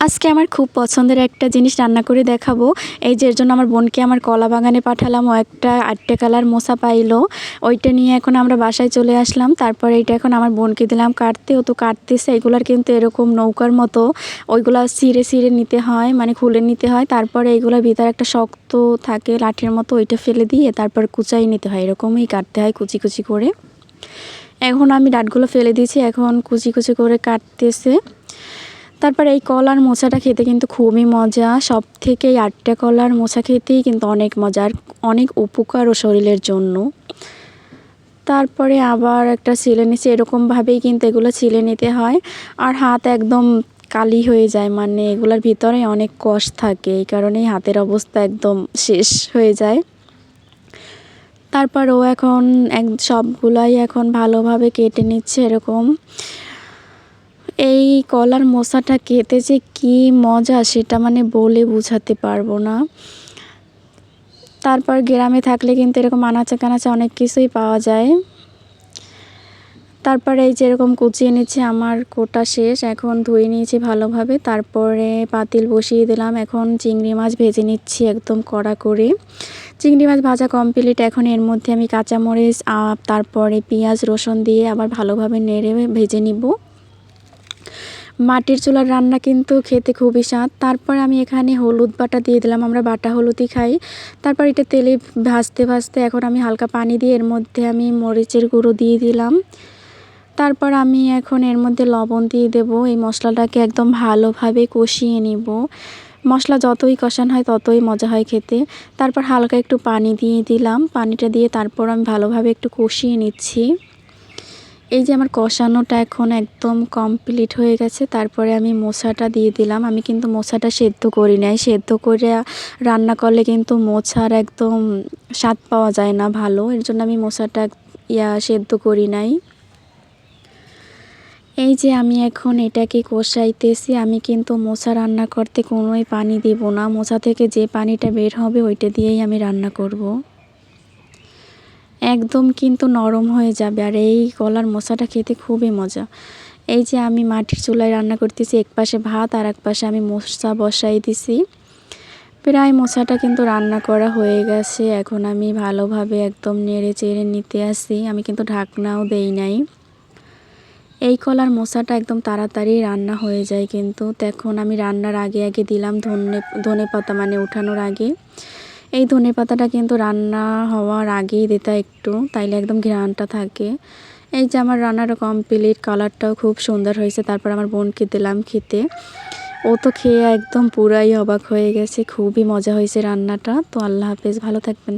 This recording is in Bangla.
আজকে আমার খুব পছন্দের একটা জিনিস রান্না করে দেখাবো। এই যে এর জন্য আমার বোনকে আমার কলা বাগানে পাঠালাম, ও একটা আটটে কালার মোচা পাইলো, ওইটা নিয়ে এখন আমরা বাসায় চলে আসলাম। তারপরে এটা এখন আমার বোনকে দিলাম কাটতে, ও তো কাটতেছে। এগুলার কিন্তু এরকম নৌকার মতো ওইগুলা ছিঁড়ে ছিঁড়ে নিতে হয়, মানে খুলে নিতে হয়। তারপরে এইগুলোর ভিতরে একটা শক্ত থাকে লাঠির মতো, ওইটা ফেলে দিয়ে তারপর কুচাই নিতে হয়, এরকমই কাটতে হয় কুচি কুচি করে। এখন আমি ডাঁটগুলো ফেলে দিয়েছি, এখন কুচি কুচি করে কাটতেছে। তারপর এই কলার মোচাটা খেতে কিন্তু খুবই মজা। সব থেকে এই আটটা কলার মোচা খেতেই কিন্তু অনেক মজা, আর অনেক উপকারও শরীরের জন্য। তারপরে আবার একটা ছিলে নিচে, এরকমভাবেই কিন্তু এগুলো ছিলে নিতে হয়। আর হাত একদম কালি হয়ে যায়, মানে এগুলোর ভিতরে অনেক কষ থাকে, এই কারণেই হাতের অবস্থা একদম শেষ হয়ে যায়। তারপর ও এখন সবগুলাই এখন ভালোভাবে কেটে নিচ্ছে এরকম। এই কলার মোচাটা খেতে যে কী মজা সেটা মানে বলে বোঝাতে পারবো না। তারপর গ্রামে থাকলে কিন্তু এরকম আনাচে কানাচে অনেক কিছুই পাওয়া যায়। তারপরে এই যেরকম কুচিয়ে নিচ্ছে, আমার কোটা শেষ, এখন ধুয়ে নিয়েছি ভালোভাবে। তারপরে পাতিল বসিয়ে দিলাম, এখন চিংড়ি মাছ ভেজে নিচ্ছি একদম কড়া করে। চিংড়ি মাছ ভাজা কমপ্লিট। এখন এর মধ্যে আমি কাঁচামরিচ তারপরে পেঁয়াজ রসুন দিয়ে আবার ভালোভাবে নেড়ে ভেজে নিব। মাটির চুলার রান্না কিন্তু খেতে খুবই স্বাদ। তারপর আমি এখানে হলুদ বাটা দিয়ে দিলাম, আমরা বাটা হলুদই খাই। তারপর এটা তেলে ভাজতে ভাজতে এখন আমি হালকা পানি দিয়ে এর মধ্যে আমি মরিচের গুঁড়ো দিয়ে দিলাম। তারপর আমি এখন এর মধ্যে লবণ দিয়ে দেব। এই মশলাটাকে একদম ভালোভাবে কষিয়ে নিব। মশলা যতই কষানো হয় ততই মজা হয় খেতে। তারপর হালকা একটু পানি দিয়ে দিলাম, পানিটা দিয়ে তারপর আমি ভালোভাবে একটু কষিয়ে নিচ্ছি। এই যে আমার কষানোটা এখন একদম কমপ্লিট হয়ে গেছে। তারপরে আমি মোচাটা দিয়ে দিলাম। আমি কিন্তু মোচাটা সেদ্ধ করি নাই, সেদ্ধ করে রান্না করলে কিন্তু মোচার একদম স্বাদ পাওয়া যায় না ভালো, এর জন্য আমি মোচাটা সেদ্ধ করি নাই। এই যে আমি এখন এটাকে কষাইতেছি। আমি কিন্তু মোচা রান্না করতে কোনোই পানি দিব না, মোচা থেকে যে পানিটা বের হবে ওইটা দিয়েই আমি রান্না করব। একদম কিন্তু নরম হয়ে যাবে, আর এই কলার মোচাটা খেতে খুবই মজা। এই যে আমি মাটির চুলায় রান্না করতেছি, এক পাশে ভাত আর এক পাশে আমি মোচা বসাই দিছি। প্রায় মোচাটা কিন্তু রান্না করা হয়ে গেছে। এখন আমি ভালোভাবে একদম নেড়ে চেড়ে নিতে আসি, আমি কিন্তু ঢাকনাও দেই নাই। এই কলার মোচাটা একদম তাড়াতাড়ি রান্না হয়ে যায় কিন্তু। এখন আমি রান্নার আগে আগে দিলাম ধনে পাতা, মানে ওঠানোর আগে। এই ধনে পাতাটা কিন্তু রান্না হওয়ার আগেই দিতে একটু, তাইলে একদম ঘ্রাণটা থাকে। এই যে আমার রান্নাটা কমপ্লিট, কালারটাও খুব সুন্দর হয়েছে। তারপর আমার বোনকে দিলাম খেতে, ও তো খেয়ে একদম পুরাই অবাক হয়ে গেছে। খুবই মজা হয়েছে রান্নাটা। তো আল্লাহ হাফেজ, ভালো থাকবেন।